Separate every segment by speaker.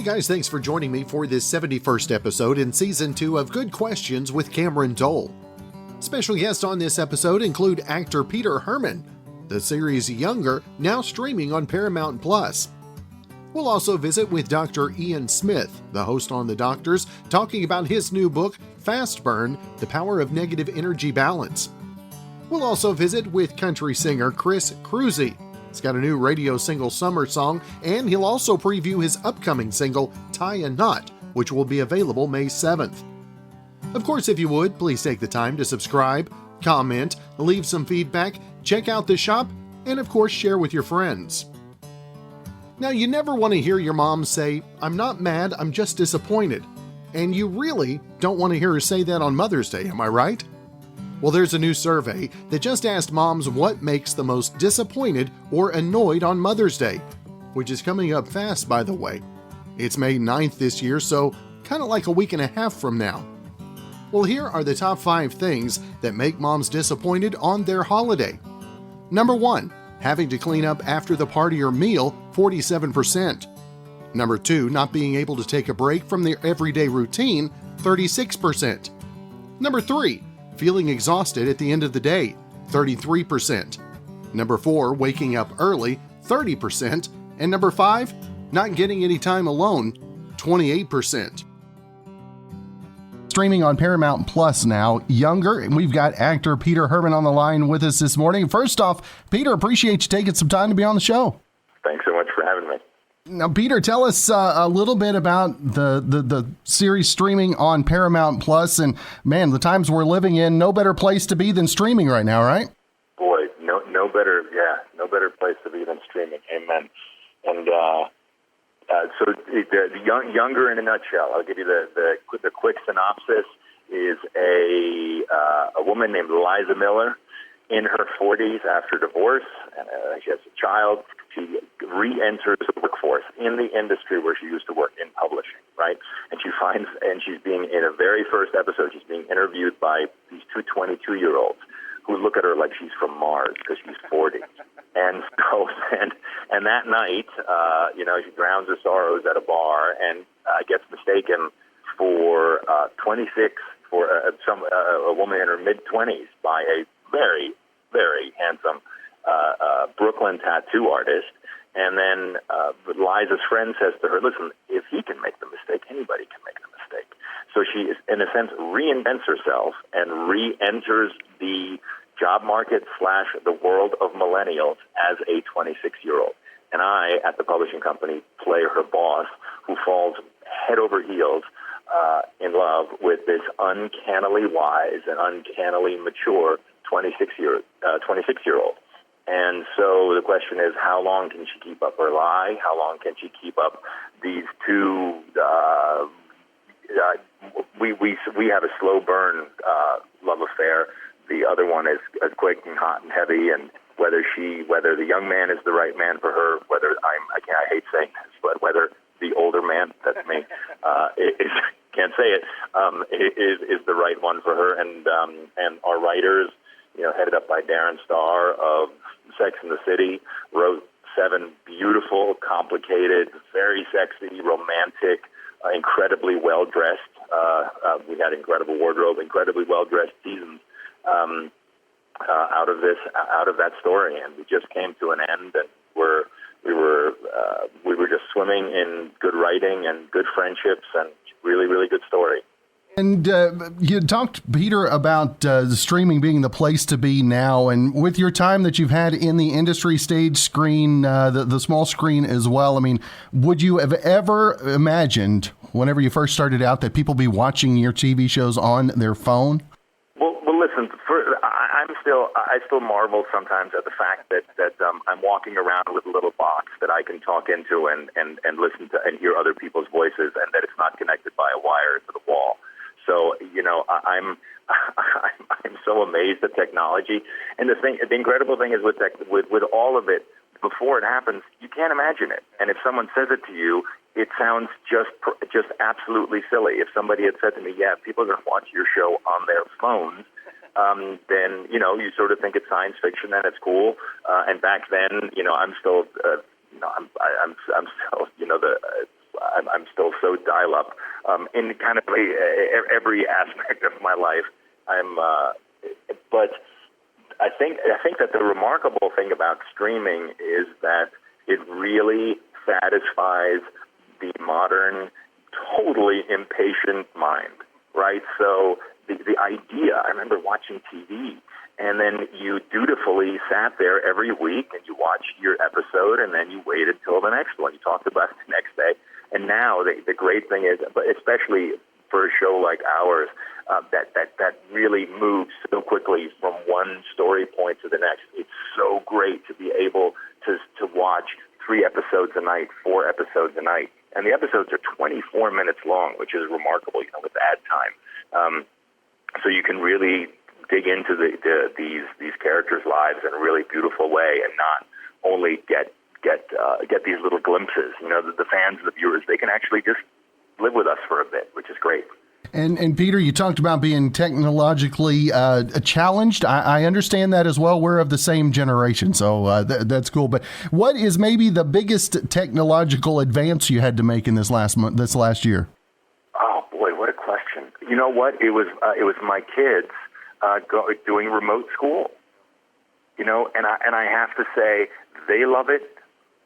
Speaker 1: Hey guys, thanks for joining me for this 71st episode in Season 2 of Good Questions with Cameron Dole. Special guests on this episode include actor Peter Hermann, the series Younger, now streaming on Paramount+. We'll also visit with Dr. Ian Smith, the host on The Doctors, talking about his new book, Fast Burn: The Power of Negative Energy Balance. We'll also visit with country singer Chris Kroeze. He's got a new radio single summer song, and he'll also preview his upcoming single, Tie a Knot, which will be available May 7th. Of course, if you would, please take the time to subscribe, comment, leave some feedback, check out the shop, and of course, share with your friends. Now, you never want to hear your mom say, "I'm not mad, I'm just disappointed." And you really don't want to hear her say that on Mother's Day, am I right? Well, there's a new survey that just asked moms what makes the most disappointed or annoyed on Mother's Day, which is coming up fast, by the way. It's May 9th this year, so kind of like a week and a half from now. Well, here are the top 5 things that make moms disappointed on their holiday. Number 1, having to clean up after the party or meal, 47%. Number 2, not being able to take a break from their everyday routine, 36%. Number 3, feeling exhausted at the end of the day, 33%. Number 4, waking up early, 30%. And number 5, not getting any time alone, 28%. Streaming on Paramount Plus now, Younger, and we've got actor Peter Hermann on the line with us this morning. First off, Peter, appreciate you taking some time to be on the show.
Speaker 2: Thanks so much for having me.
Speaker 1: Now, Peter, tell us a little bit about the series streaming on Paramount Plus. And man, the times we're living in, no better place to be than streaming right now, right?
Speaker 2: Boy, no better place to be than streaming. Amen. And so the Younger in a nutshell, I'll give you the quick synopsis. Is a woman named Liza Miller in her 40s after divorce. She has a child. She re-enters the workforce in the industry where she used to work in publishing, right? And she's being, in a very first episode, she's being interviewed by these two 22-year-olds who look at her like she's from Mars because she's 40. And so, and that night, she drowns her sorrows at a bar and gets mistaken for 26, for a woman in her mid-20s by a very, very handsome Brooklyn tattoo artist. And then Liza's friend says to her, "Listen, if he can make the mistake, anybody can make the mistake." So she, is, in a sense, reinvents herself and re-enters the job market / the world of millennials as a 26-year-old. And I, at the publishing company, play her boss, who falls head over heels in love with this uncannily wise and uncannily mature 26-year-old. And so the question is, how long can she keep up her lie? How long can she keep up these two? We have a slow burn love affair. The other one is quick and hot and heavy. And whether the young man is the right man for her, I hate saying this, but whether the older man, that's me, can't say it, is the right one for her. And our writers, headed up by Darren Star of Sex and the City, wrote 7 beautiful, complicated, very sexy, romantic, incredibly well-dressed, we had incredible wardrobe, incredibly well-dressed seasons out of that story. And we just came to an end, and we were just swimming in good writing and good friendships and really, really good story.
Speaker 1: And you talked, Peter, about streaming being the place to be now. And with your time that you've had in the industry, stage, screen, the small screen as well, I mean, would you have ever imagined, whenever you first started out, that people be watching your TV shows on their phone?
Speaker 2: Well, listen, I still marvel sometimes at the fact that I'm walking around with a little box that I can talk into and listen to and hear other people's voices, and that it's not connected by a wire to the wall. So, I'm so amazed at technology. And the incredible thing is with all of it, before it happens, you can't imagine it. And if someone says it to you, it sounds just absolutely silly. If somebody had said to me, "Yeah, people are going to watch your show on their phones," then you sort of think it's science fiction and it's cool. And back then, I'm still, I'm still, I'm still so dial-up in kind of every aspect of my life. But I think that the remarkable thing about streaming is that it really satisfies the modern, totally impatient mind, right? So the idea, I remember watching TV, and then you dutifully sat there every week and you watched your episode, and then you waited till the next one. You talked about it the next day. And now the great thing is, but especially for a show like ours, that really moves so quickly from one story point to the next. It's so great to be able to watch 3 episodes a night, 4 episodes a night. And the episodes are 24 minutes long, which is remarkable, with ad time. So you can really dig into these characters' lives in a really beautiful way, and not only get these little glimpses. The fans and the viewers, they can actually just live with us for a bit, which is great.
Speaker 3: And Peter, you talked about being technologically challenged. I understand that as well. We're of the same generation, so that's cool. But what is maybe the biggest technological advance you had to make in this last year?
Speaker 2: Oh boy, what a question! You know what? It was my kids doing remote school. And I have to say, they love it.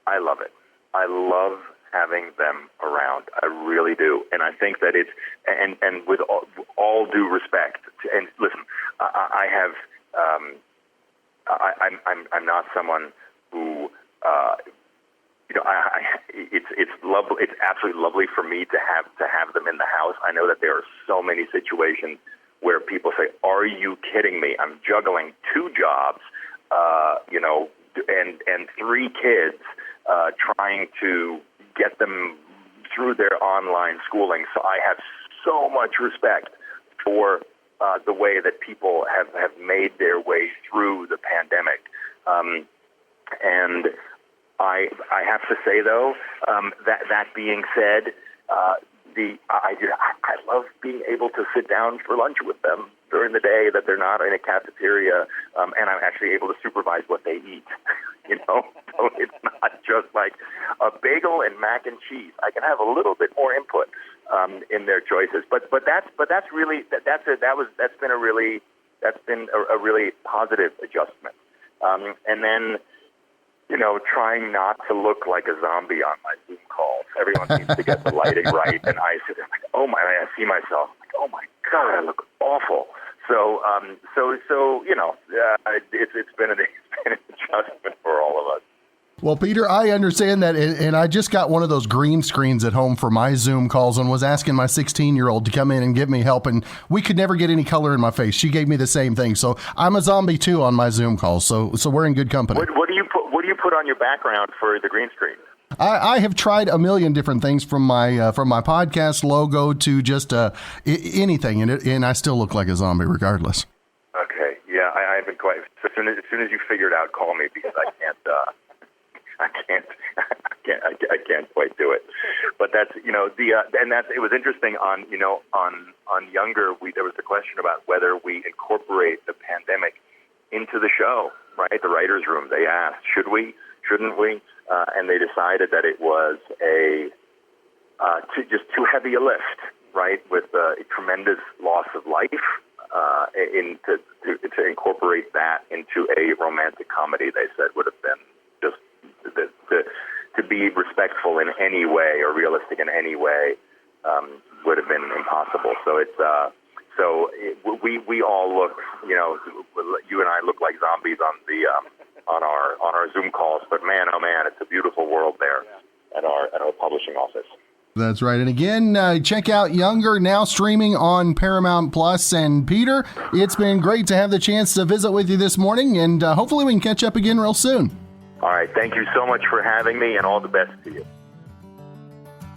Speaker 2: I love it. I love having them around. I really do. And I think that it's, and with all due respect, and listen, I have, I'm not someone who, it's lovely. It's absolutely lovely for me to have them in the house. I know that there are so many situations where people say, "Are you kidding me? I'm juggling 2 jobs, and 3 kids, trying to get them through their online schooling." So I have so much respect for the way that people have made their way through the pandemic. And I have to say, though, that being said, I love being able to sit down for lunch with them during the day, that they're not in a cafeteria, and I'm actually able to supervise what they eat. So it's not just like a bagel and mac and cheese. I can have a little bit more input in their choices. But that's been a really positive adjustment. And then, trying not to look like a zombie on my Zoom calls. Everyone needs to get the lighting right, and I sit there like, I see myself like, oh my God, I look awful. So it's been an adjustment for all of us.
Speaker 3: Well, Peter, I understand that, and I just got one of those green screens at home for my Zoom calls and was asking my 16-year-old to come in and give me help, and we could never get any color in my face. She gave me the same thing, so I'm a zombie too on my Zoom calls. So we're in good company.
Speaker 2: What do you put on your background for the green screen?
Speaker 3: I have tried a million different things, from my podcast logo to just anything, and I still look like a zombie regardless.
Speaker 2: Okay, yeah, I haven't quite. So as soon as you figure it out, call me, because I can't quite do it. But that's it was interesting on Younger. There was a question about whether we incorporate the pandemic into the show, right? The writers' room. They asked, should we? Shouldn't we? And they decided that it was just too heavy a lift, right? With a tremendous loss of life, to incorporate that into a romantic comedy, they said, would have been just to be respectful in any way or realistic in any way would have been impossible. So we all look, you and I look like zombies on our Zoom calls, but man, oh man, it's a beautiful world there at our publishing office.
Speaker 3: That's right. And again, check out Younger, now streaming on Paramount Plus. And Peter, it's been great to have the chance to visit with you this morning, and hopefully we can catch up again real soon.
Speaker 2: All right. Thank you so much for having me, and all the best to you.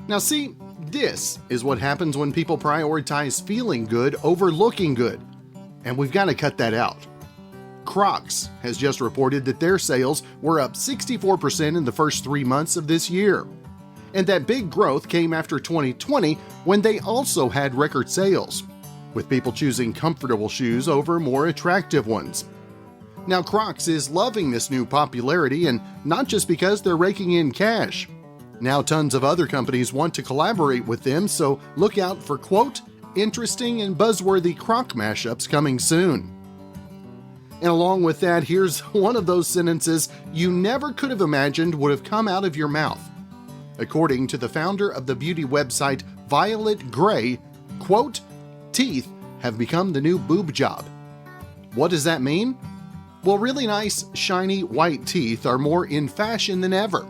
Speaker 1: Now see, this is what happens when people prioritize feeling good over looking good. And we've got to cut that out. Crocs has just reported that their sales were up 64% in the first 3 months of this year. And that big growth came after 2020, when they also had record sales, with people choosing comfortable shoes over more attractive ones. Now, Crocs is loving this new popularity, and not just because they're raking in cash. Now tons of other companies want to collaborate with them, so look out for, quote, interesting and buzzworthy crock mashups coming soon. And along with that, here's one of those sentences you never could have imagined would have come out of your mouth. According to the founder of the beauty website Violet Gray, quote, teeth have become the new boob job. What does that mean? Well, really nice, shiny, white teeth are more in fashion than ever,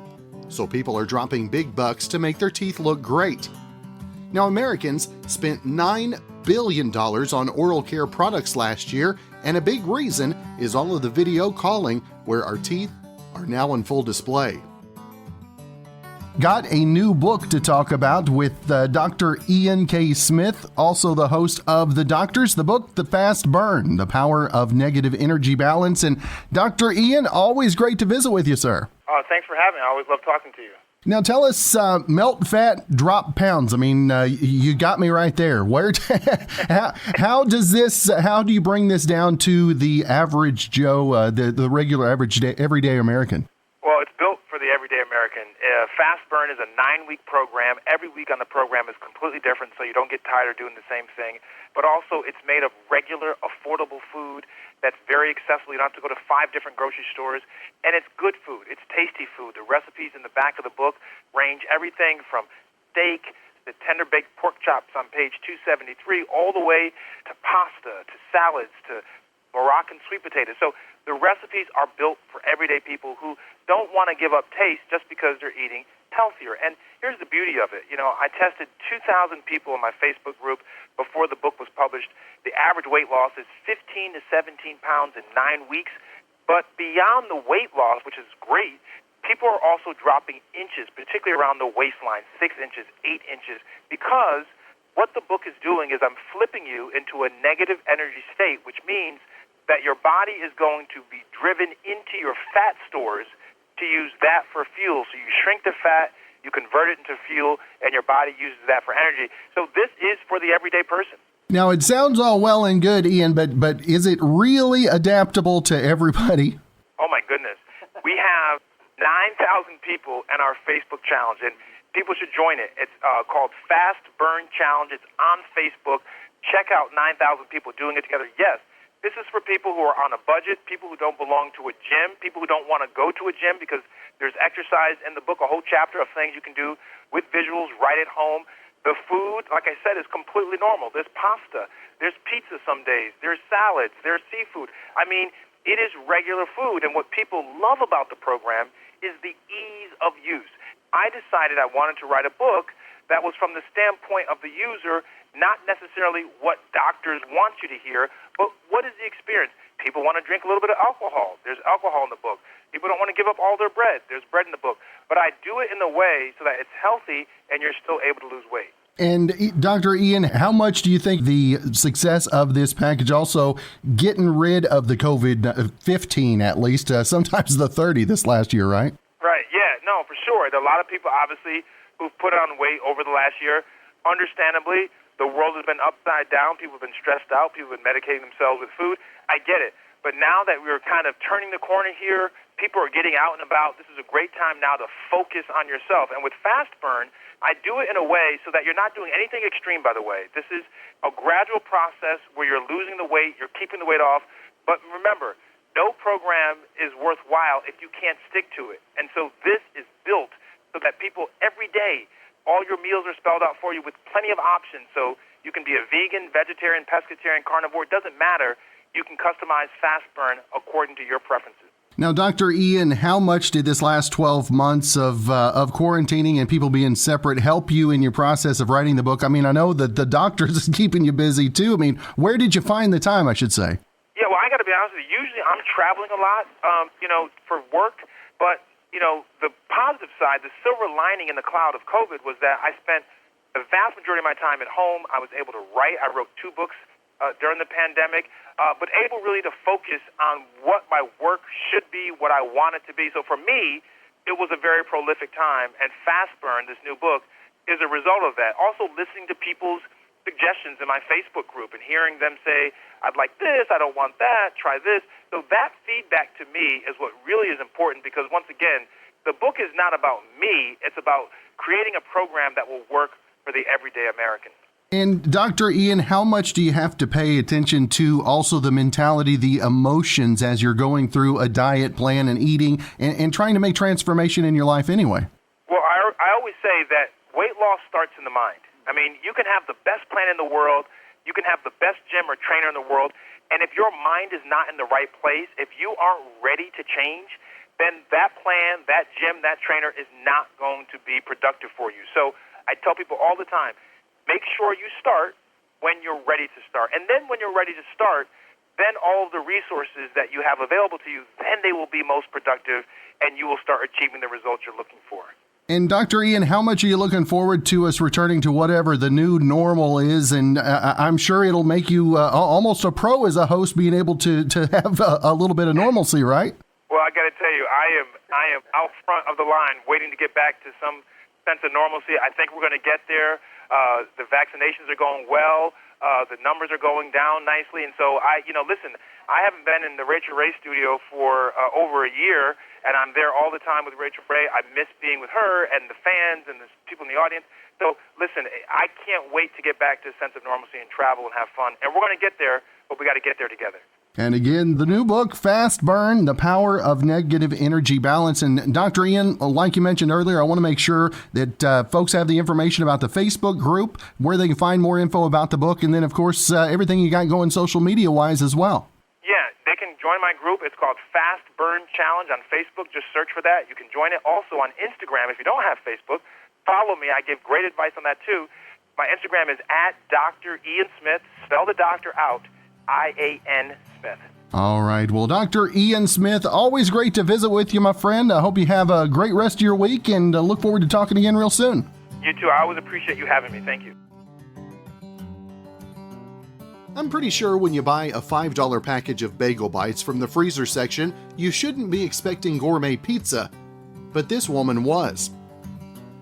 Speaker 1: so people are dropping big bucks to make their teeth look great. Now, Americans spent $9 billion on oral care products last year, and a big reason is all of the video calling where our teeth are now on full display. Got a new book to talk about with Dr. Ian K. Smith, also the host of The Doctors, the book, The Fast Burn, The Power of Negative Energy Balance. And Dr. Ian, always great to visit with you, sir.
Speaker 4: Oh, thanks for having me. I always love talking to you.
Speaker 3: Now tell us, melt fat, drop pounds. I mean, you got me right there. Where? How do you bring this down to the average Joe, the regular average everyday American?
Speaker 4: Well, it's built for the everyday American. Fast Burn is a 9-week program. Every week on the program is completely different, so you don't get tired of doing the same thing. But also, it's made of regular, affordable food that's very accessible. You don't have to go to 5 different grocery stores. And it's good food. It's tasty food. The recipes in the back of the book range everything from steak, the tender-baked pork chops on page 273, all the way to pasta, to salads, to Moroccan sweet potatoes. So the recipes are built for everyday people who don't want to give up taste just because they're eating healthier. And here's the beauty of it. You know, I tested 2,000 people in my Facebook group before the book was published. The average weight loss is 15 to 17 pounds in 9 weeks. But beyond the weight loss, which is great, people are also dropping inches, particularly around the waistline, 6 inches, 8 inches, because what the book is doing is I'm flipping you into a negative energy state, which means that your body is going to be driven into your fat stores to use that for fuel. So you shrink the fat, you convert it into fuel, and your body uses that for energy. So this is for the everyday person.
Speaker 3: Now, it sounds all well and good, Ian, but is it really adaptable to everybody?
Speaker 4: Oh, my goodness. We have 9,000 people in our Facebook challenge, and people should join it. It's called Fast Burn Challenge. It's on Facebook. Check out 9,000 people doing it together. Yes, this is for people who are on a budget, people who don't belong to a gym, people who don't want to go to a gym because there's exercise in the book, a whole chapter of things you can do with visuals right at home. The food, like I said, is completely normal. There's pasta. There's pizza some days. There's salads. There's seafood. I mean, it is regular food. And what people love about the program is the ease of use. I decided I wanted to write a book that was from the standpoint of the user, not necessarily what doctors want you to hear, but what is the experience? People want to drink a little bit of alcohol. There's alcohol in the book. People don't want to give up all their bread. There's bread in the book. But I do it in a way so that it's healthy and you're still able to lose weight.
Speaker 3: And Dr. Ian, how much do you think the success of this package, also getting rid of the COVID-15 at least, sometimes the 30 this last year, right?
Speaker 4: Right, yeah, no, for sure. There are a lot of people, obviously, who've put on weight over the last year. Understandably, the world has been upside down. People have been stressed out. People have been medicating themselves with food. I get it. But now that we're kind of turning the corner here, people are getting out and about. This is a great time now to focus on yourself. And with Fast Burn, I do it in a way so that you're not doing anything extreme, by the way. This is a gradual process where you're losing the weight, you're keeping the weight off. But remember, no program is worthwhile if you can't stick to it. And so this is built so that people every day, all your meals are spelled out for you with plenty of options. So you can be a vegan, vegetarian, pescatarian, carnivore. It doesn't matter. You can customize Fast Burn according to your preferences.
Speaker 3: Now, Dr. Ian, how much did this last 12 months of quarantining and people being separate help you in your process of writing the book? I mean, I know that the doctors is keeping you busy, too. I mean, where did you find the time, I should say?
Speaker 4: Yeah, well, I got to be honest with you. Usually I'm traveling a lot, for work. But, the positive side, the silver lining in the cloud of COVID was that I spent the vast majority of my time at home. I was able to write. I wrote 2 books during the pandemic, but able really to focus on what my work should be, what I want it to be. So for me, it was a very prolific time, and Fast Burn, this new book, is a result of that. Also listening to people's suggestions in my Facebook group and hearing them say, I'd like this, I don't want that, try this. So that feedback to me is what really is important because, once again, the book is not about me. It's about creating a program that will work for the everyday American.
Speaker 3: And Dr. Ian, how much do you have to pay attention to also the mentality, the emotions as you're going through a diet plan and eating and trying to make transformation in your life anyway?
Speaker 4: Well, I always say that weight loss starts in the mind. I mean, you can have the best plan in the world, you can have the best gym or trainer in the world, and if your mind is not in the right place, if you aren't ready to change, then that plan, that gym, that trainer is not going to be productive for you. So I tell people all the time, make sure you start when you're ready to start. And then when you're ready to start, then all of the resources that you have available to you, then they will be most productive, and you will start achieving the results you're looking for.
Speaker 3: And Dr. Ian, how much are you looking forward to us returning to whatever the new normal is? And I'm sure it'll make you almost a pro as a host, being able to have a little bit of normalcy, right?
Speaker 4: Well, I got to tell you, I am out front of the line waiting to get back to some sense of normalcy. I think we're going to get there. The vaccinations are going well. The numbers are going down nicely. And so listen, I haven't been in the Rachel Ray studio for over a year, and I'm there all the time with Rachel Ray. I miss being with her and the fans and the people in the audience. So listen, I can't wait to get back to a sense of normalcy and travel and have fun. And we're going to get there, but we got to get there together.
Speaker 3: And again, the new book, Fast Burn, The Power of Negative Energy Balance. And Dr. Ian, like you mentioned earlier, I want to make sure that folks have the information about the Facebook group, where they can find more info about the book, and then, of course, everything you got going social media-wise as well.
Speaker 4: Yeah, they can join my group. It's called Fast Burn Challenge on Facebook. Just search for that. You can join it also on Instagram. If you don't have Facebook, follow me. I give great advice on that, too. My Instagram is at Dr. Ian Smith. Spell the doctor out, I-A-N Smith.
Speaker 3: All right. Well, Dr. Ian Smith, always great to visit with you, my friend. I hope you have a great rest of your week, and look forward to talking again real soon.
Speaker 4: You too. I always appreciate you having me. Thank you.
Speaker 1: I'm pretty sure when you buy a $5 package of Bagel Bites from the freezer section, you shouldn't be expecting gourmet pizza. But this woman was.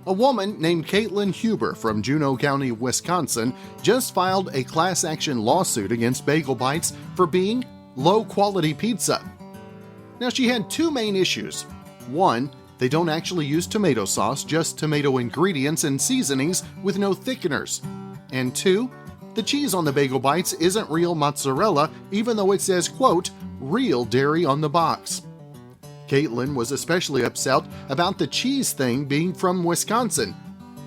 Speaker 1: A woman named Caitlin Huber from Juneau County, Wisconsin, just filed a class action lawsuit against Bagel Bites for being low-quality pizza. Now, she had two main issues. One, they don't actually use tomato sauce, just tomato ingredients and seasonings with no thickeners. And two, the cheese on the Bagel Bites isn't real mozzarella, even though it says, quote, real dairy on the box. Caitlin was especially upset about the cheese thing being from Wisconsin.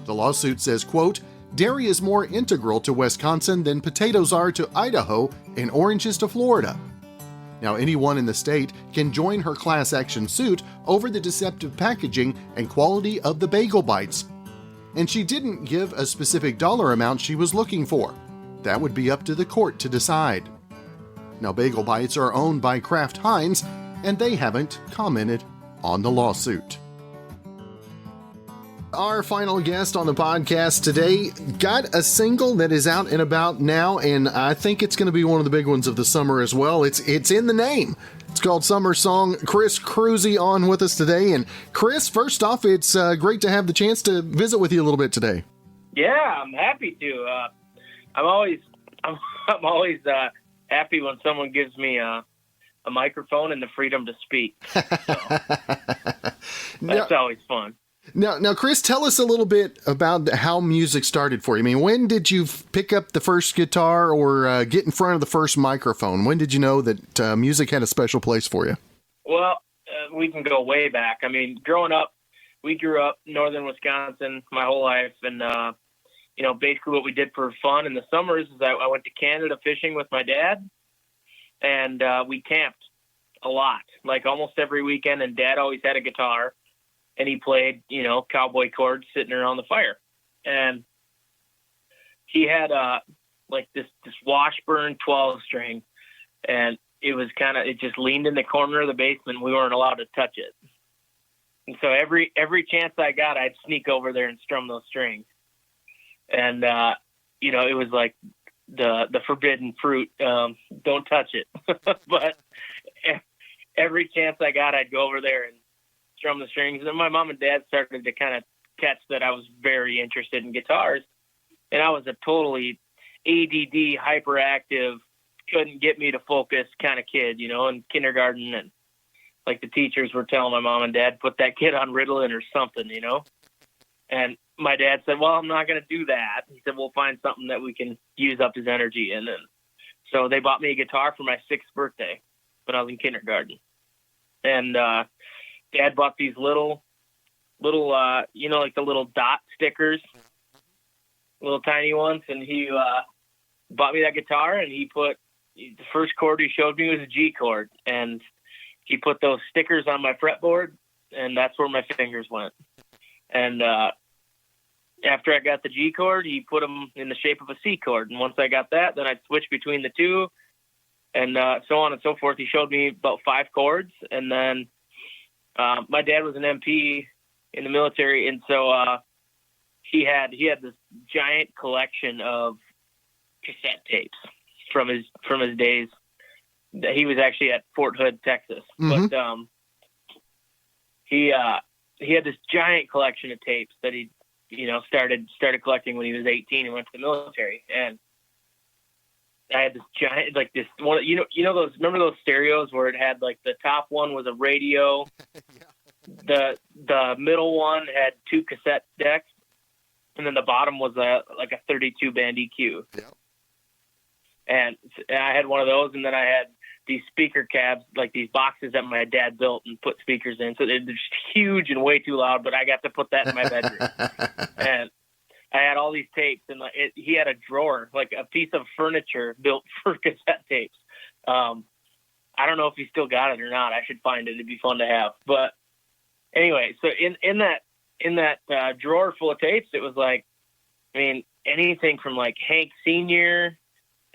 Speaker 1: The lawsuit says, quote, dairy is more integral to Wisconsin than potatoes are to Idaho and oranges to Florida. Now, anyone in the state can join her class action suit over the deceptive packaging and quality of the Bagel Bites. And she didn't give a specific dollar amount she was looking for. That would be up to the court to decide. Now, Bagel Bites are owned by Kraft Heinz, and they haven't commented on the lawsuit. Our final guest on the podcast today got a single that is out and about now, and I think it's going to be one of the big ones of the summer as well. It's in the name. It's called Summer Song. Chris Kroeze on with us today. And Chris, first off, it's great to have the chance to visit with you a little bit today.
Speaker 5: Yeah, I'm happy to. I'm always happy when someone gives me a microphone and the freedom to speak. So, that's always fun.
Speaker 1: Now, Chris, tell us a little bit about how music started for you. I mean, when did you pick up the first guitar or get in front of the first microphone? When did you know that music had a special place for you?
Speaker 5: Well, we can go way back. I mean, growing up, we grew up in northern Wisconsin my whole life, and basically what we did for fun in the summers is I went to Canada fishing with my dad, and we camped a lot, like almost every weekend, and Dad always had a guitar, and he played, cowboy chords sitting around the fire. And he had this Washburn 12-string, and it just leaned in the corner of the basement. We weren't allowed to touch it. And so every chance I got, I'd sneak over there and strum those strings. And, it was like the forbidden fruit. Don't touch it. But every chance I got, I'd go over there and strum the strings. And then my mom and dad started to kind of catch that I was very interested in guitars. And I was a totally ADD, hyperactive, couldn't get me to focus kind of kid, in kindergarten. And like the teachers were telling my mom and dad, put that kid on Ritalin or something, you know? And my dad said, well, I'm not going to do that. He said, we'll find something that we can use up his energy in. And so they bought me a guitar for my 6th birthday when I was in kindergarten. And Dad bought these little, you know, like the little dot stickers, little tiny ones. And he bought me that guitar, and he put the first chord he showed me was a G chord. And he put those stickers on my fretboard, and that's where my fingers went. And after I got the G chord, he put them in the shape of a C chord. And once I got that, then I'd switch between the two, and so on and so forth. He showed me about 5 chords. And then my dad was an MP in the military, and so he had this giant collection of cassette tapes from his days. He was actually at Fort Hood, Texas.
Speaker 3: Mm-hmm.
Speaker 5: But he had this giant collection of tapes that he, you know, started collecting when he was 18 and went to the military. And I had this giant, like this one, you know those, remember those stereos where it had like the top one was a radio, yeah. The middle one had 2 cassette decks, and then the bottom was a 32 band EQ.
Speaker 3: Yeah.
Speaker 5: And I had one of those, and then I had these speaker cabs, like these boxes that my dad built and put speakers in. So they're just huge and way too loud, but I got to put that in my bedroom. And I had all these tapes, and he had a drawer, like a piece of furniture built for cassette tapes. I don't know if he still got it or not. I should find it. It'd be fun to have. But anyway, so in that drawer full of tapes, it was like, I mean, anything from like Hank Sr.,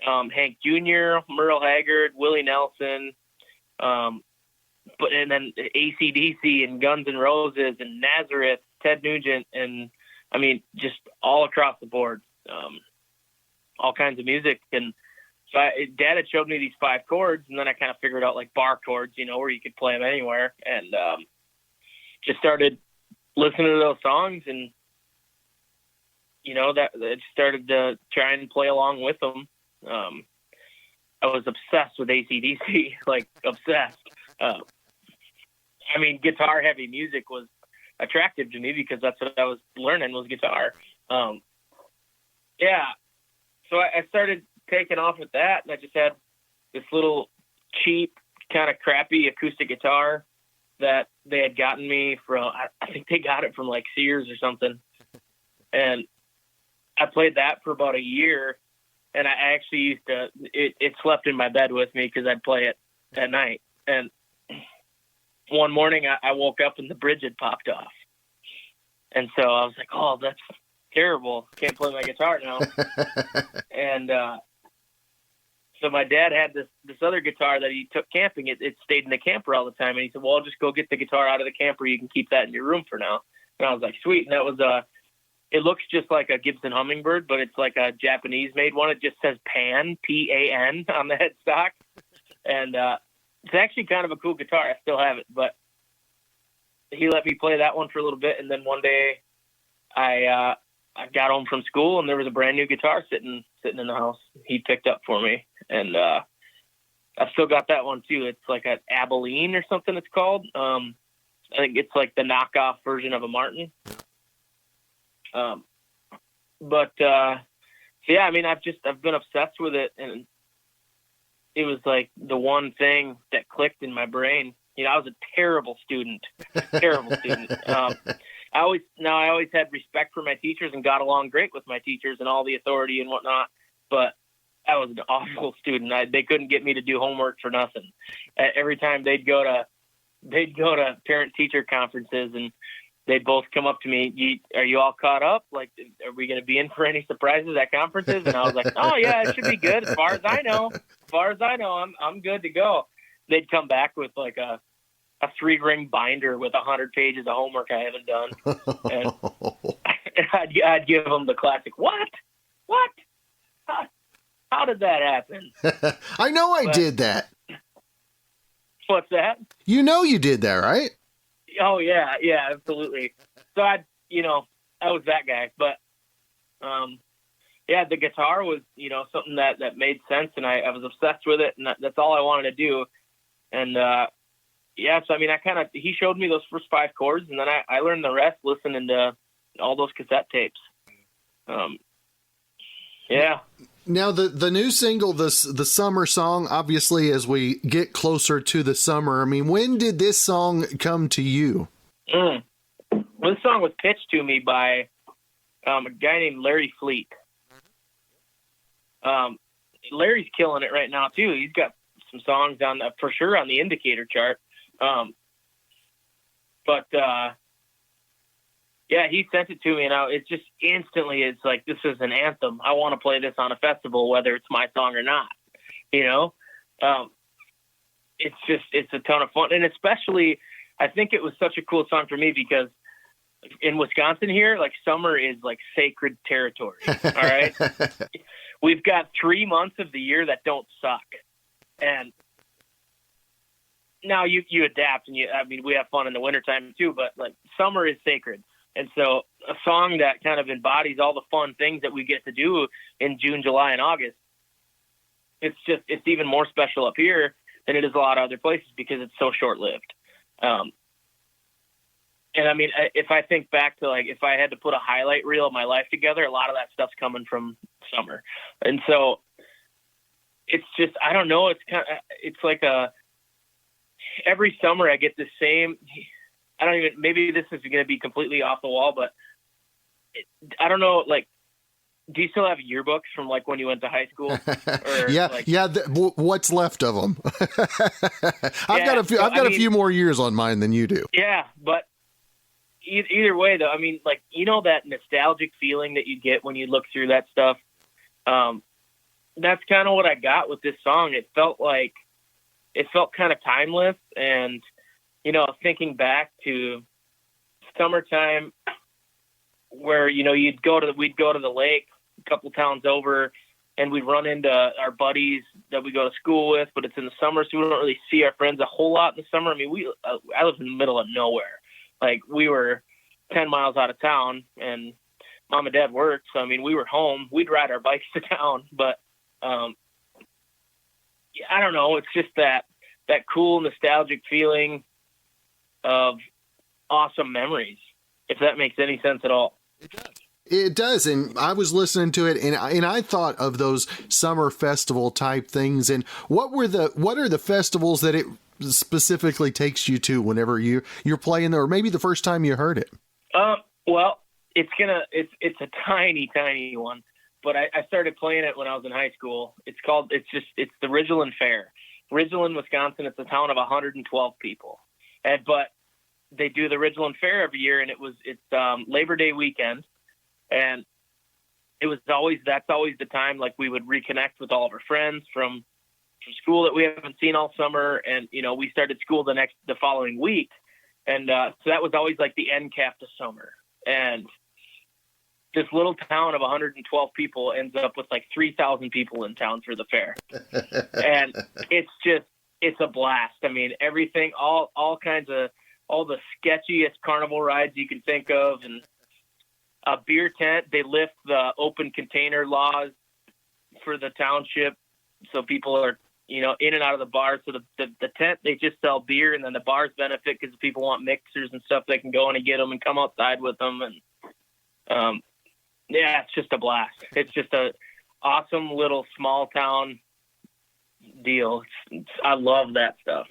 Speaker 5: Hank Jr., Merle Haggard, Willie Nelson, and then AC/DC and Guns N' Roses and Nazareth, Ted Nugent, and I mean, just all across the board, all kinds of music. And so Dad had showed me these 5 chords, and then I kind of figured out like bar chords, you know, where you could play them anywhere, and just started listening to those songs, and you know, that started to try and play along with them. I was obsessed with AC/DC, like obsessed. I mean, guitar heavy music was attractive to me because that's what I was learning was guitar. Yeah. So I started taking off with that, and I just had this little cheap, kind of crappy acoustic guitar that they had gotten me from, I think they got it from like Sears or something. And I played that for about a year. And I actually used to, it slept in my bed with me because I'd play it at night. And one morning I woke up and the bridge had popped off. And so I was like, oh, that's terrible. Can't play my guitar now. And so my dad had this other guitar that he took camping. It stayed in the camper all the time. And he said, well, I'll just go get the guitar out of the camper. You can keep that in your room for now. And I was like, sweet. And that was it looks just like a Gibson Hummingbird, but it's like a Japanese-made one. It just says Pan, P-A-N, on the headstock. And it's actually kind of a cool guitar. I still have it, but he let me play that one for a little bit. And then one day I got home from school, and there was a brand new guitar sitting in the house he picked up for me. And I've still got that one, too. It's like an Abilene or something it's called. I think it's like the knockoff version of a Martin. So yeah, I mean, I've been obsessed with it, and it was like the one thing that clicked in my brain. You know, I was a terrible student. I always had respect for my teachers and got along great with my teachers and all the authority and whatnot, but I was an awful student. They couldn't get me to do homework for nothing. Every time they'd go to parent-teacher conferences, and they'd both come up to me, are you all caught up? Like, are we going to be in for any surprises at conferences? And I was like, oh, yeah, it should be good. As far as I know, I'm good to go. They'd come back with like a 3-ring binder with 100 pages of homework I haven't done. And I'd give them the classic, what? How did that happen?
Speaker 3: I know I did that.
Speaker 5: What's that?
Speaker 3: You know you did that, right?
Speaker 5: Oh, yeah, absolutely. So I was that guy. But, yeah, the guitar was, something that made sense, and I was obsessed with it, and that's all I wanted to do. And yeah, so I mean, he showed me those first 5 chords, and then I learned the rest listening to all those cassette tapes. Yeah.
Speaker 1: Now the new single, the summer song, obviously as we get closer to the summer, I mean, when did this song come to you?
Speaker 5: Well, this song was pitched to me by a guy named Larry Fleet. Larry's killing it right now too. He's got some songs for sure on the Indicator chart. Yeah, he sent it to me, and it's just instantly, it's like, this is an anthem. I want to play this on a festival, whether it's my song or not, you know? It's a ton of fun. And especially, I think it was such a cool song for me because in Wisconsin here, like, summer is like sacred territory. All right. We've got 3 months of the year that don't suck. And now you adapt, and we have fun in the wintertime too, but like, summer is sacred. And so a song that kind of embodies all the fun things that we get to do in June, July, and August, it's even more special up here than it is a lot of other places because it's so short-lived. And I mean, if I think back to, like, if I had to put a highlight reel of my life together, a lot of that stuff's coming from summer. And so it's just, I don't know, it's like every summer I get the same, maybe this is going to be completely off the wall, but I don't know, like, do you still have yearbooks from, like, when you went to high school? Or,
Speaker 1: yeah. What's left of them? I've got a few more years on mine than you do.
Speaker 5: Yeah, but either way, though, I mean, like, you know, that nostalgic feeling that you get when you look through that stuff. That's kind of what I got with this song. It felt kind of timeless, and, you know, thinking back to summertime where, you know, we'd go to the lake a couple towns over, and we'd run into our buddies that we go to school with, but it's in the summer, so we don't really see our friends a whole lot in the summer. I mean, I live in the middle of nowhere. Like, we were 10 miles out of town, and Mom and Dad worked, so I mean, we were home. We'd ride our bikes to town, but I don't know. It's just that cool nostalgic feeling of awesome memories, if that makes any sense at all.
Speaker 1: It does. And I was listening to it, and I thought of those summer festival type things. And what are the festivals that it specifically takes you to whenever you're playing there, or maybe the first time you heard it?
Speaker 5: Well, it's a tiny one, but I started playing it when I was in high school. It's the Ridgeland Fair. Ridgeland, Wisconsin. It's a town of 112 people. But they do the Ridgeland Fair every year, and it's Labor Day weekend, and that's always the time, like, we would reconnect with all of our friends from school that we haven't seen all summer, and, you know, we started school the following week, and so that was always like the end cap to summer. And this little town of 112 people ends up with like 3,000 people in town for the fair, and it's a blast. I mean, everything, all kinds of, all the sketchiest carnival rides you can think of, and a beer tent. They lift the open container laws for the township, so people are, you know, in and out of the bar. So the tent, they just sell beer, and then the bars benefit because people want mixers and stuff. They can go in and get them and come outside with them, and yeah, it's just a blast. It's just a awesome little small town deal. I love that stuff.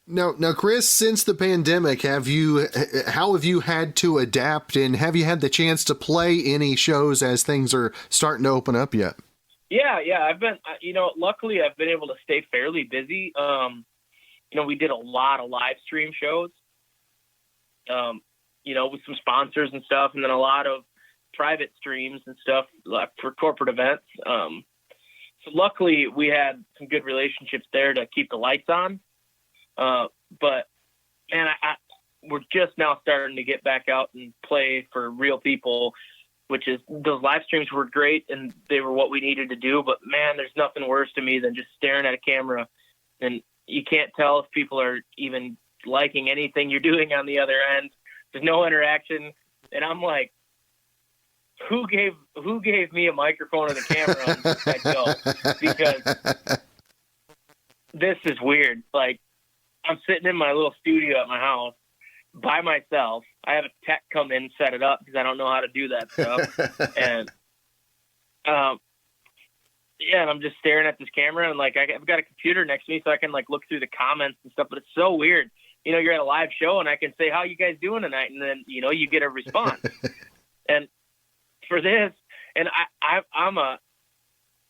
Speaker 1: Now, Chris, since the pandemic, how have you had to adapt, and have you had the chance to play any shows as things are starting to open up yet?
Speaker 5: Yeah. I've been, you know, luckily I've been able to stay fairly busy. You know, we did a lot of live stream shows, you know, with some sponsors and stuff, and then a lot of private streams and stuff for corporate events. So luckily we had some good relationships there to keep the lights on. But man, we're just now starting to get back out and play for real people, which is, those live streams were great and they were what we needed to do. But man, there's nothing worse to me than just staring at a camera and you can't tell if people are even liking anything you're doing on the other end. There's no interaction. And I'm like, who gave me a microphone and a camera and said go? Because this is weird. Like, I'm sitting in my little studio at my house by myself. I have a tech come in and set it up because I don't know how to do that stuff. And, and I'm just staring at this camera, and like I've got a computer next to me so I can like look through the comments and stuff, but it's so weird. You're at a live show and I can say, "How you guys doing tonight?" And then, you get a response. And for this, and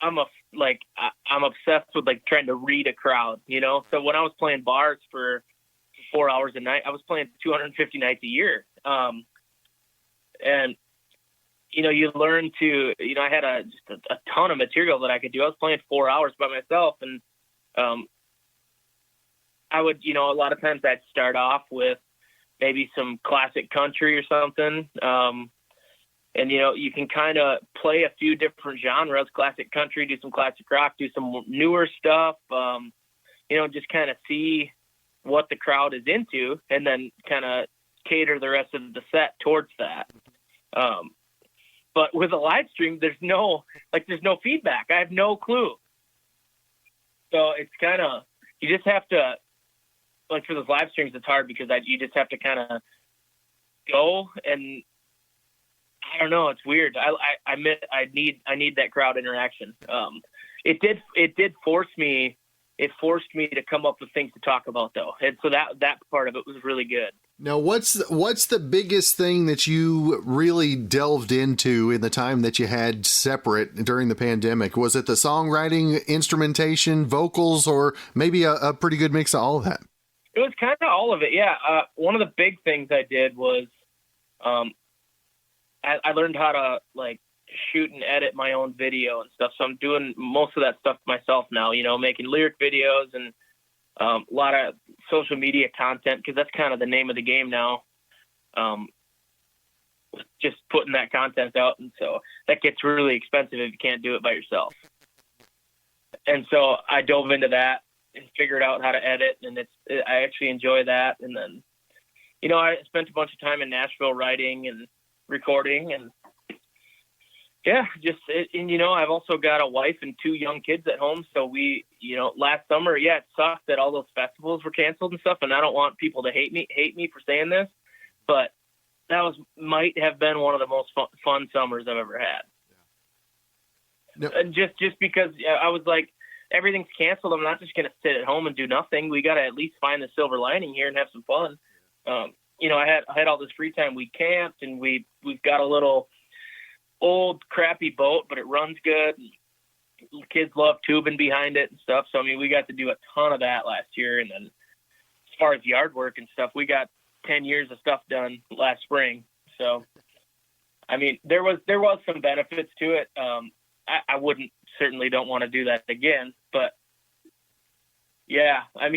Speaker 5: I'm obsessed with like trying to read a crowd, So when I was playing bars for 4 hours a night, I was playing 250 nights a year. And you learn to, I had just a ton of material that I could do. I was playing 4 hours by myself, and I would, a lot of times I'd start off with maybe some classic country or something. And, you can kind of play a few different genres, classic country, do some classic rock, do some newer stuff, just kind of see what the crowd is into, and then kind of cater the rest of the set towards that. But with a live stream, there's no feedback. I have no clue. So it's kind of, you just have to, like for those live streams, it's hard because you just have to kind of go, and I don't know. It's weird. I need that crowd interaction. It did force me. It forced me to come up with things to talk about, though, and so that part of it was really good.
Speaker 1: Now, what's the biggest thing that you really delved into in the time that you had separate during the pandemic? Was it the songwriting, instrumentation, vocals, or maybe a pretty good mix of all of that?
Speaker 5: It was kind of all of it, yeah. One of the big things I did was I learned how to like shoot and edit my own video and stuff. So I'm doing most of that stuff myself now, making lyric videos and a lot of social media content, because that's kind of the name of the game now. Just putting that content out. And so that gets really expensive if you can't do it by yourself. And so I dove into that and figured out how to edit, and I actually enjoy that. And then, I spent a bunch of time in Nashville writing and recording, and I've also got a wife and 2 young kids at home. So we, last summer, it sucked that all those festivals were canceled and stuff. And I don't want people to hate me for saying this, but that might have been one of the most fun summers I've ever had.
Speaker 1: No.
Speaker 5: And just because I was like, everything's canceled, I'm not just going to sit at home and do nothing. We got to at least find the silver lining here and have some fun. I had all this free time. We camped, and we've got a little old crappy boat, but it runs good. Kids love tubing behind it and stuff. So, we got to do a ton of that last year. And then as far as yard work and stuff, we got 10 years of stuff done last spring. So, there was some benefits to it. I certainly don't want to do that again, but yeah, I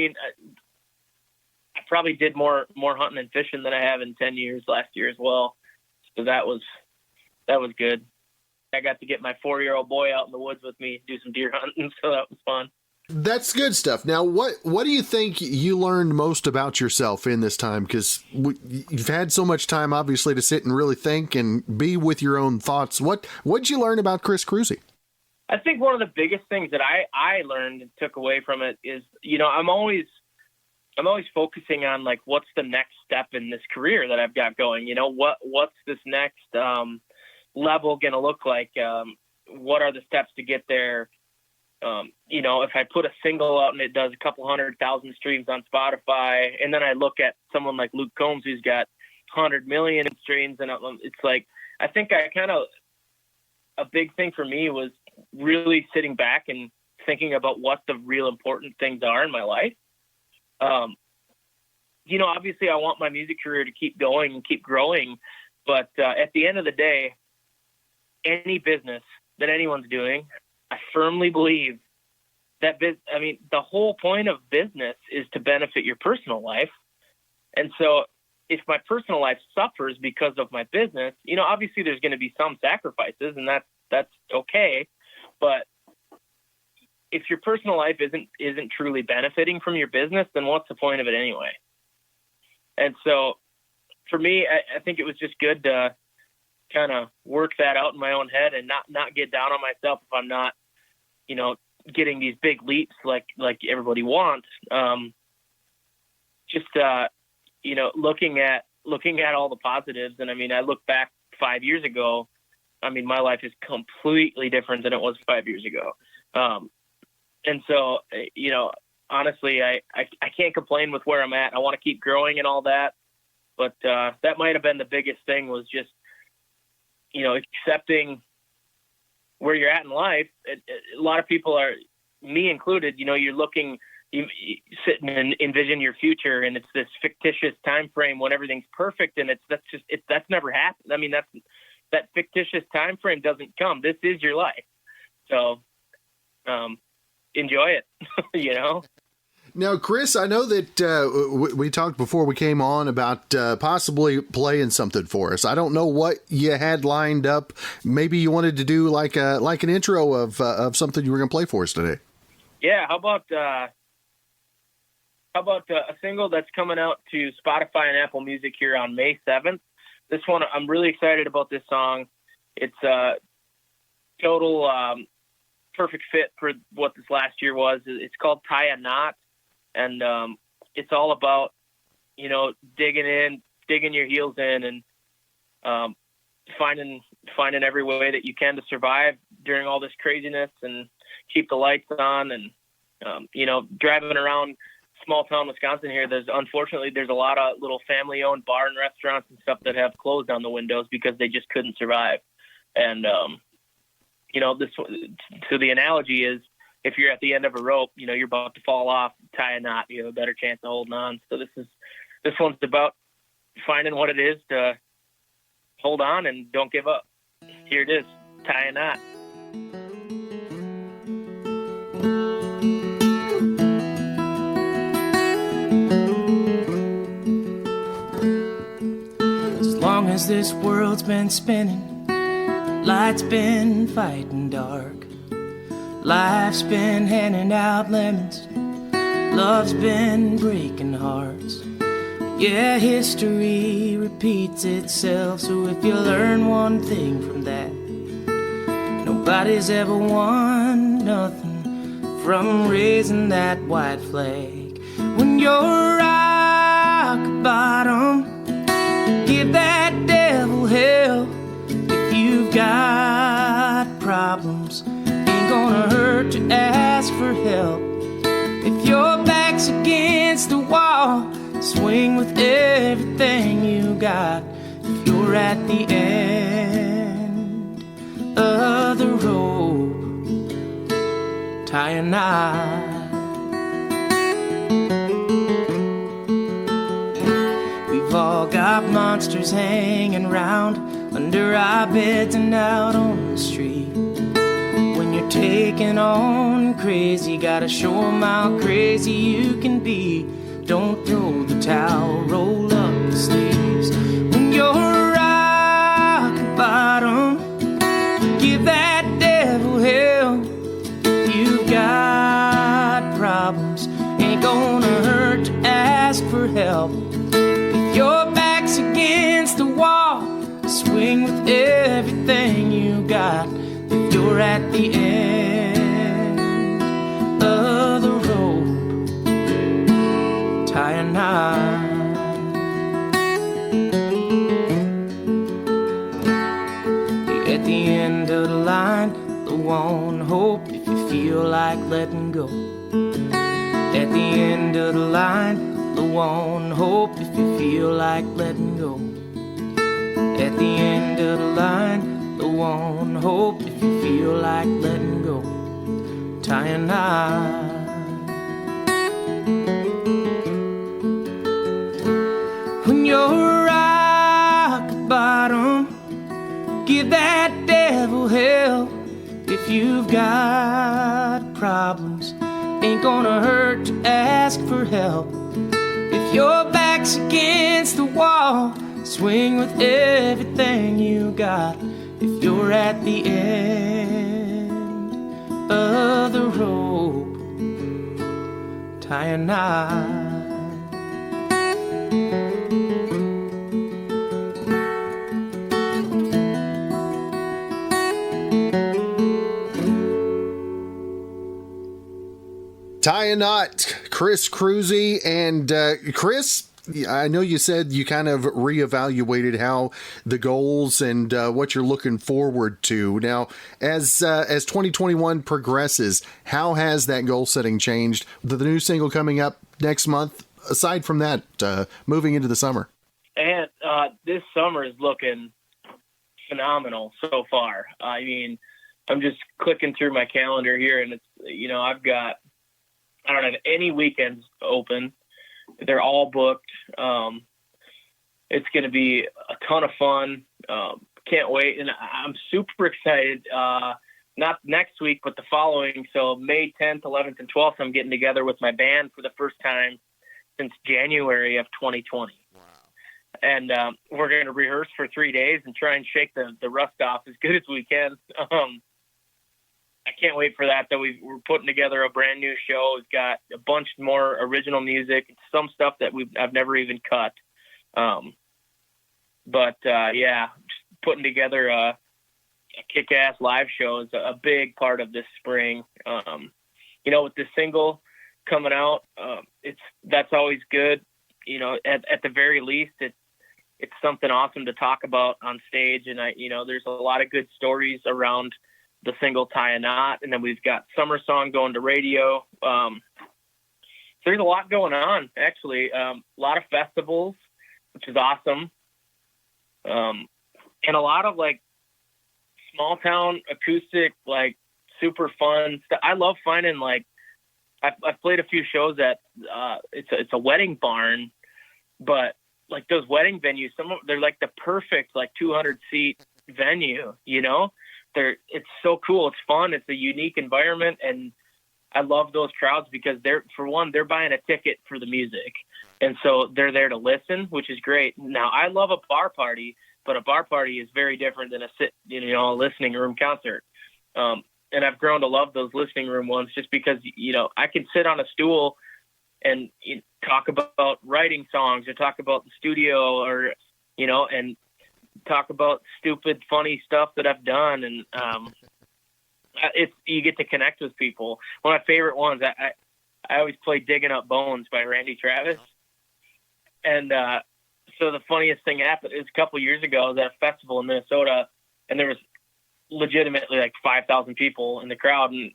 Speaker 5: probably did more hunting and fishing than I have in 10 years last year as well. So that was good. I got to get my 4-year-old boy out in the woods with me, do some deer hunting. So that was fun.
Speaker 1: That's good stuff. Now, what do you think you learned most about yourself in this time? Because you've had so much time, obviously, to sit and really think and be with your own thoughts. What'd you learn about Chris Kroeze?
Speaker 5: I think one of the biggest things that I learned and took away from it is, I'm always focusing on like, what's the next step in this career that I've got going? What's this next level going to look like? What are the steps to get there? If I put a single out and it does a couple 100,000 streams on Spotify, and then I look at someone like Luke Combs, who's got 100 million streams, and it's like, I think a big thing for me was really sitting back and thinking about what the real important things are in my life. Obviously I want my music career to keep going and keep growing, but at the end of the day, any business that anyone's doing, I firmly believe that the whole point of business is to benefit your personal life. And so if my personal life suffers because of my business, obviously there's going to be some sacrifices, and that's okay. But if your personal life isn't truly benefiting from your business, then what's the point of it anyway? And so for me, I think it was just good to kind of work that out in my own head and not get down on myself if I'm not, getting these big leaps like everybody wants. just, looking at all the positives. And I mean, I look back 5 years ago, I mean, my life is completely different than it was 5 years ago. And so, honestly, I can't complain with where I'm at. I want to keep growing and all that. But that might have been the biggest thing, was just, accepting where you're at in life. A lot of people are, me included, you're looking, you sit and envision your future, and it's this fictitious time frame when everything's perfect, and that's never happened. I mean, that fictitious time frame doesn't come. This is your life. So enjoy it,
Speaker 1: Now, Chris, I know that we talked before we came on about possibly playing something for us. I don't know what you had lined up. Maybe you wanted to do like an intro of something you were going to play for us today.
Speaker 5: Yeah. How about a single that's coming out to Spotify and Apple Music here on May 7th? This one, I'm really excited about this song. It's a total perfect fit for what this last year was. It's called Tie a Knot. And it's all about, digging your heels in, and finding every way that you can to survive during all this craziness, and keep the lights on. And, driving around small town Wisconsin here, there's a lot of little family owned bar and restaurants and stuff that have closed on the windows because they just couldn't survive. And, so the analogy is, if you're at the end of a rope, you're about to fall off, tie a knot, you have a better chance of holding on. So this one's about finding what it is to hold on and don't give up. Here it is, Tie a Knot.
Speaker 6: As long as this world's been spinning, light's been fighting dark. Life's been handing out lemons, love's been breaking hearts. Yeah, history repeats itself, so if you learn one thing from that, nobody's ever won nothing from raising that white flag. When you're rock bottom, give that devil hell. If you've got problems, gonna hurt to ask for help. If your back's against the wall, swing with everything you got. If you're at the end of the rope, tie a knot. We've all got monsters hanging round under our beds and out on the street. You're taking on crazy, gotta show 'em how crazy you can be. Don't throw the towel, roll up the sleeves. When you're rock bottom, give that devil hell. You've got problems, ain't gonna hurt to ask for help. If your back's against the wall, swing with everything you got. If you're at the end of the rope, tie a knot. You're at the end of the line, the one hope if you feel like letting go. At the end of the line, the one hope if you feel like letting go. At the end of the line, the one hope if you feel like letting go. Tie a knot. When you're rock bottom, give that devil hell. If you've got problems, ain't gonna hurt to ask for help. If your back's against the wall, swing with everything you got. If you're at the end of the rope, tie a knot.
Speaker 1: Tie a Knot, Chris Kroeze. And Chris, I know you said you kind of reevaluated how the goals and what you're looking forward to. Now, as 2021 progresses, how has that goal setting changed? The new single coming up next month, aside from that, moving into the summer.
Speaker 5: And this summer is looking phenomenal so far. I mean, I'm just clicking through my calendar here, and it's, I don't have any weekends open. They're all booked. It's going to be a ton of fun. Can't wait. And I'm super excited. Not next week, but the following. So May 10th, 11th, and 12th, I'm getting together with my band for the first time since January of 2020. Wow. And we're going to rehearse for 3 days and try and shake the rust off as good as we can. I can't wait for that, though. We're putting together a brand new show. We've got a bunch more original music, some stuff that I've never even cut. Just putting together a kick-ass live show is a big part of this spring. With the single coming out, that's always good. At the very least, it's something awesome to talk about on stage. And there's a lot of good stories around the single Tie a Knot, and then we've got Summer Song going to radio. So there's a lot going on, actually. A lot of festivals, which is awesome. And a lot of small town acoustic, super fun stuff. I love finding I've played a few shows at it's a wedding barn, but those wedding venues, they're the perfect 200 seat venue, it's so cool. It's fun. It's a unique environment. And I love those crowds because they're buying a ticket for the music. And so they're there to listen, which is great. Now I love a bar party, but a bar party is very different than a listening room concert. And I've grown to love those listening room ones just because, I can sit on a stool and talk about writing songs or talk about the studio or, and talk about stupid, funny stuff that I've done. And you get to connect with people. One of my favorite ones, I always play Digging Up Bones by Randy Travis. And so the funniest thing happened is a couple years ago, I was at a festival in Minnesota, and there was legitimately 5,000 people in the crowd. And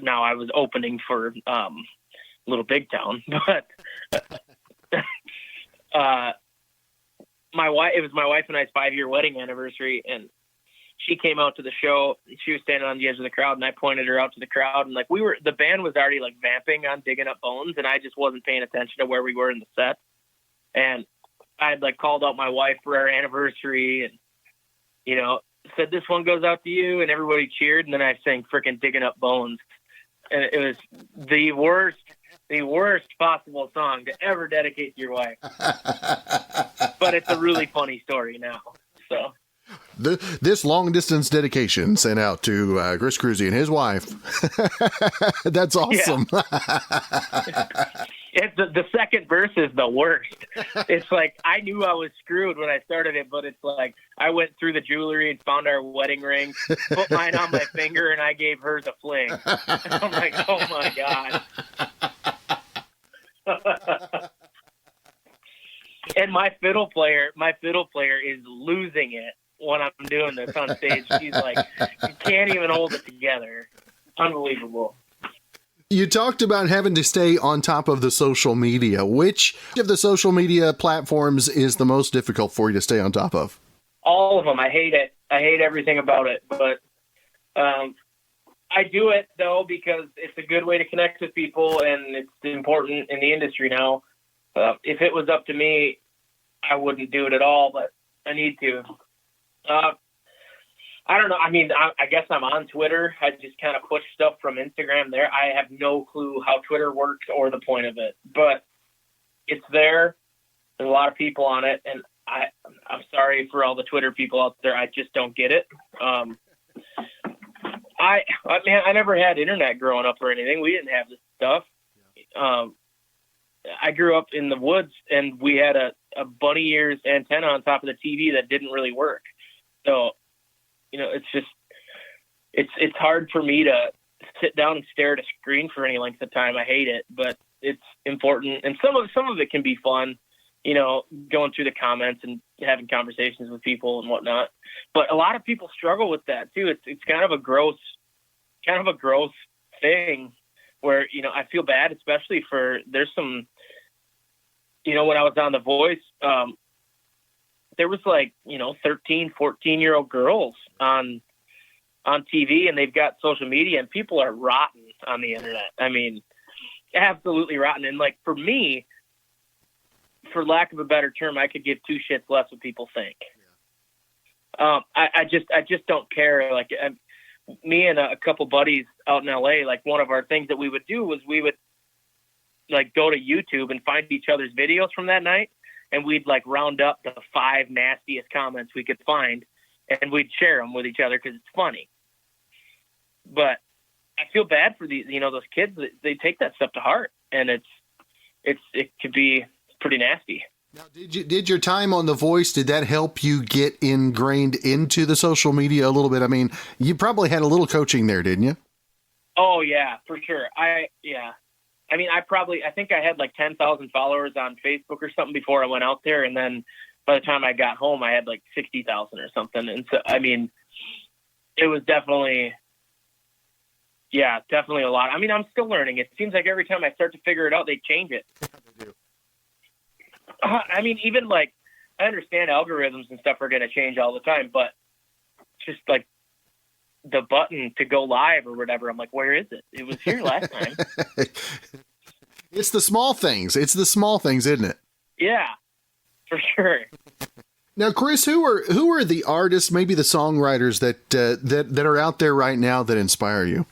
Speaker 5: now I was opening for Little Big Town, but it was my wife and I's 5-year wedding anniversary, and she came out to the show. She was standing on the edge of the crowd, and I pointed her out to the crowd, and the band was already vamping on Digging Up Bones, and I just wasn't paying attention to where we were in the set. And I had called out my wife for our anniversary and, said, "This one goes out to you," and everybody cheered. And then I sang frickin' Digging Up Bones. And it was the worst possible song to ever dedicate to your wife. But it's a really funny story now. So
Speaker 1: this long distance dedication sent out to Chris Kroeze and his wife. That's awesome.
Speaker 5: Yeah. The second verse is the worst. It's I knew I was screwed when I started it, but it's I went through the jewelry and found our wedding ring, put mine on my finger, and I gave hers a fling. I'm like, oh my God. And my fiddle player is losing it when I'm doing this on stage. She's you can't even hold it together. Unbelievable.
Speaker 1: You talked about having to stay on top of the social media. Which of the social media platforms is the most difficult for you to stay on top of?
Speaker 5: All of them. I hate it. I hate everything about it. But I do it, though, because it's a good way to connect with people, and it's important in the industry now. If it was up to me, I wouldn't do it at all, but I need to. I don't know. I mean, I guess I'm on Twitter. I just kind of push stuff from Instagram there. I have no clue how Twitter works or the point of it, but it's there. There's a lot of people on it, and I'm sorry for all the Twitter people out there. I just don't get it. I never had internet growing up or anything. We didn't have this stuff. I grew up in the woods, and we had a bunny ears antenna on top of the TV that didn't really work. So, it's hard for me to sit down and stare at a screen for any length of time. I hate it, but it's important, and some of it can be fun, going through the comments and having conversations with people and whatnot. But a lot of people struggle with that too. It's kind of a gross thing where, I feel bad, especially there's some, when I was on The Voice, there was 13, 14-year-old girls on TV, and they've got social media, and people are rotten on the internet. I mean, absolutely rotten. And for me, for lack of a better term, I could give two shits less what people think. Yeah. I just don't care. Me and a couple buddies out in LA, one of our things that we would do was we would go to YouTube and find each other's videos from that night, and we'd round up the 5 nastiest comments we could find, and we'd share them with each other because it's funny. But I feel bad for these, those kids. They take that stuff to heart, and it could be pretty nasty.
Speaker 3: Now, did your time on The Voice, did that help you get ingrained into the social media a little bit? I mean, you probably had a little coaching there, didn't you?
Speaker 5: Oh yeah, for sure. I think I had 10,000 followers on Facebook or something before I went out there. And then by the time I got home, I had 60,000 or something. And so, it was definitely a lot. I'm still learning. It seems like every time I start to figure it out, they change it. They do. Even I understand algorithms and stuff are going to change all the time, but just the button to go live or whatever, I'm where is it? It was here last time.
Speaker 3: It's the small things. Isn't it?
Speaker 5: Yeah, for sure.
Speaker 3: Now, Chris, who are the artists, maybe the songwriters that are out there right now that inspire you?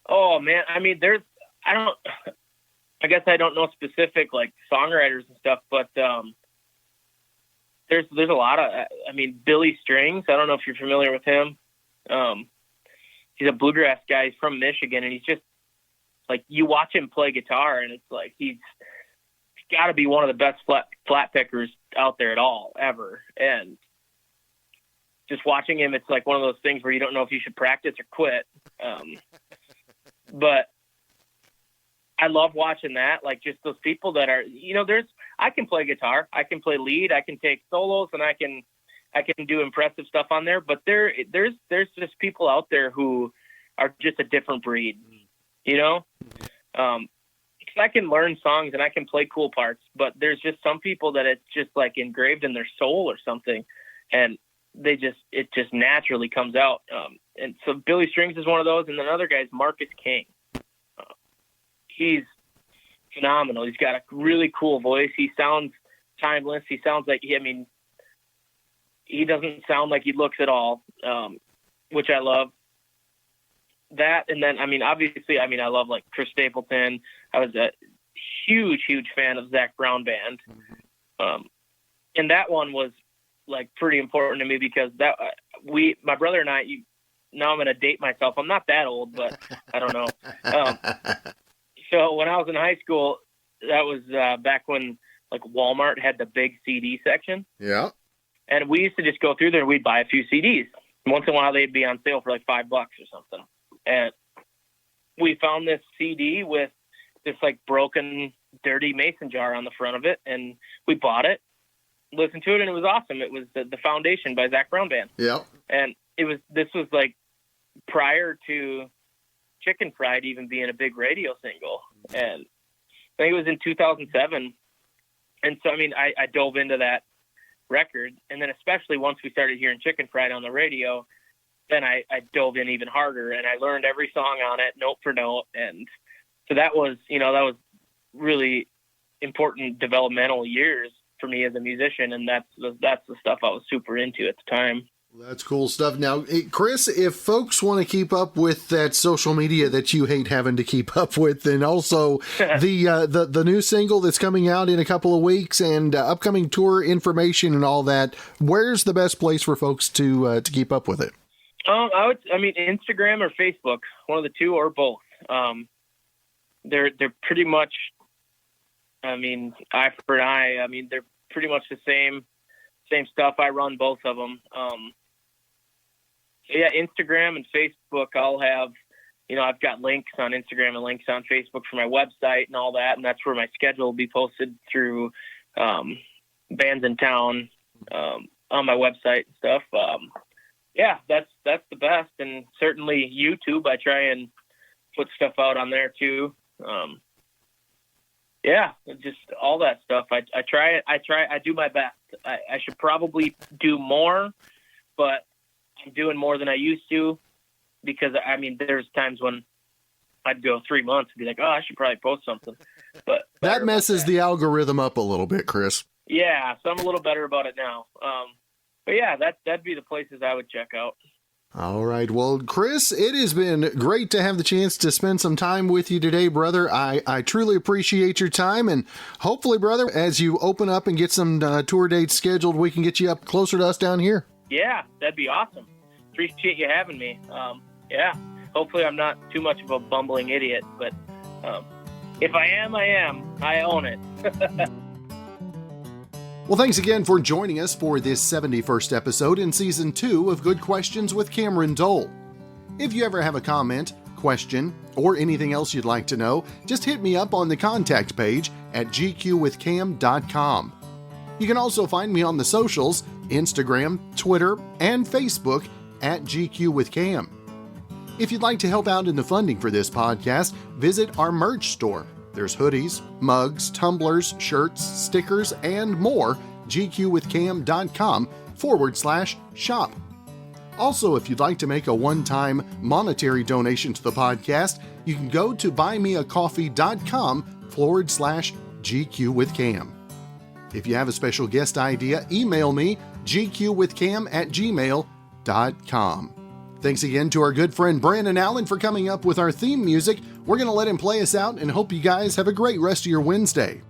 Speaker 5: Oh man, I guess I don't know specific songwriters and stuff, but there's a lot of, Billy Strings. I don't know if you're familiar with him. He's a bluegrass guy. He's from Michigan, and he's just you watch him play guitar, and it's he's got to be one of the best flat pickers out there at all ever. And just watching him, it's one of those things where you don't know if you should practice or quit. But I love watching that. Just those people that are, I can play guitar, I can play lead, I can take solos, and I can do impressive stuff on there. But there's just people out there who are just a different breed, because I can learn songs and I can play cool parts, but there's just some people that it's just engraved in their soul or something, and it just naturally comes out. And so Billy Strings is one of those, and then another guy's Marcus King. He's phenomenal. He's got a really cool voice. He sounds timeless. He sounds he doesn't sound like he looks at all, which I love. That, and then, obviously, I love Chris Stapleton. I was a huge fan of Zach Brown Band. And that one was pretty important to me because my brother and I, now I'm going to date myself. I'm not that old, but I don't know. So when I was in high school, that was back when Walmart had the big CD section.
Speaker 3: Yeah.
Speaker 5: And we used to just go through there and we'd buy a few CDs. Once in a while they'd be on sale for $5 or something. And we found this CD with this broken, dirty mason jar on the front of it. And we bought it, listened to it, and it was awesome. It was the Foundation by Zach Brown Band.
Speaker 3: Yeah.
Speaker 5: And this was prior to Chicken Fried even being a big radio single. And I think it was in 2007. And so, I dove into that record. And then especially once we started hearing Chicken Fried on the radio, then I dove in even harder, and I learned every song on it, note for note. And so that was really important developmental years for me as a musician. And that's the stuff I was super into at the time.
Speaker 3: Well, that's cool stuff. Now, Chris, if folks want to keep up with that social media that you hate having to keep up with, and also the new single that's coming out in a couple of weeks, and upcoming tour information and all that, where's the best place for folks to keep up with it? Instagram or Facebook, one of the two or both. They're pretty much, eye for an eye. They're pretty much the same stuff. I run both of them. Instagram and Facebook, I'll have
Speaker 5: I've got links on Instagram and links on Facebook for my website and all that, and that's where my schedule will be posted through bands in town on my website and stuff. That's the best, and certainly YouTube. I try and put stuff out on there too. Just all that stuff. I do my best. I should probably do more, but I'm doing more than I used to, because there's times when I'd go 3 months and be like, oh, I should probably post something. But
Speaker 1: that messes the algorithm up a little bit, Chris.
Speaker 5: Yeah, so I'm a little better about it now. But yeah, that'd be the places I would check out.
Speaker 1: All right. Well, Chris, it has been great to have the chance to spend some time with you today, brother. I truly appreciate your time, and hopefully, brother, as you open up and get some tour dates scheduled, we can get you up closer to us down here. Yeah,
Speaker 5: that'd be awesome. Appreciate you having me. Hopefully I'm not too much of a bumbling idiot, but if I am, I am. I own it.
Speaker 1: Well, thanks again for joining us for this 71st episode in Season 2 of Good Questions with Cameron Dole. If you ever have a comment, question, or anything else you'd like to know, just hit me up on the contact page at gqwithcam.com. You can also find me on the socials, Instagram, Twitter, and Facebook at GQWithCam. If you'd like to help out in the funding for this podcast, visit our merch store. There's hoodies, mugs, tumblers, shirts, stickers, and more. gqwithcam.com/shop. Also, if you'd like to make a one-time monetary donation to the podcast, you can go to buymeacoffee.com/GQWithCam. If you have a special guest idea, email me, gqwithcam@gmail.com. Thanks again to our good friend Brandon Allen for coming up with our theme music. We're going to let him play us out and hope you guys have a great rest of your Wednesday.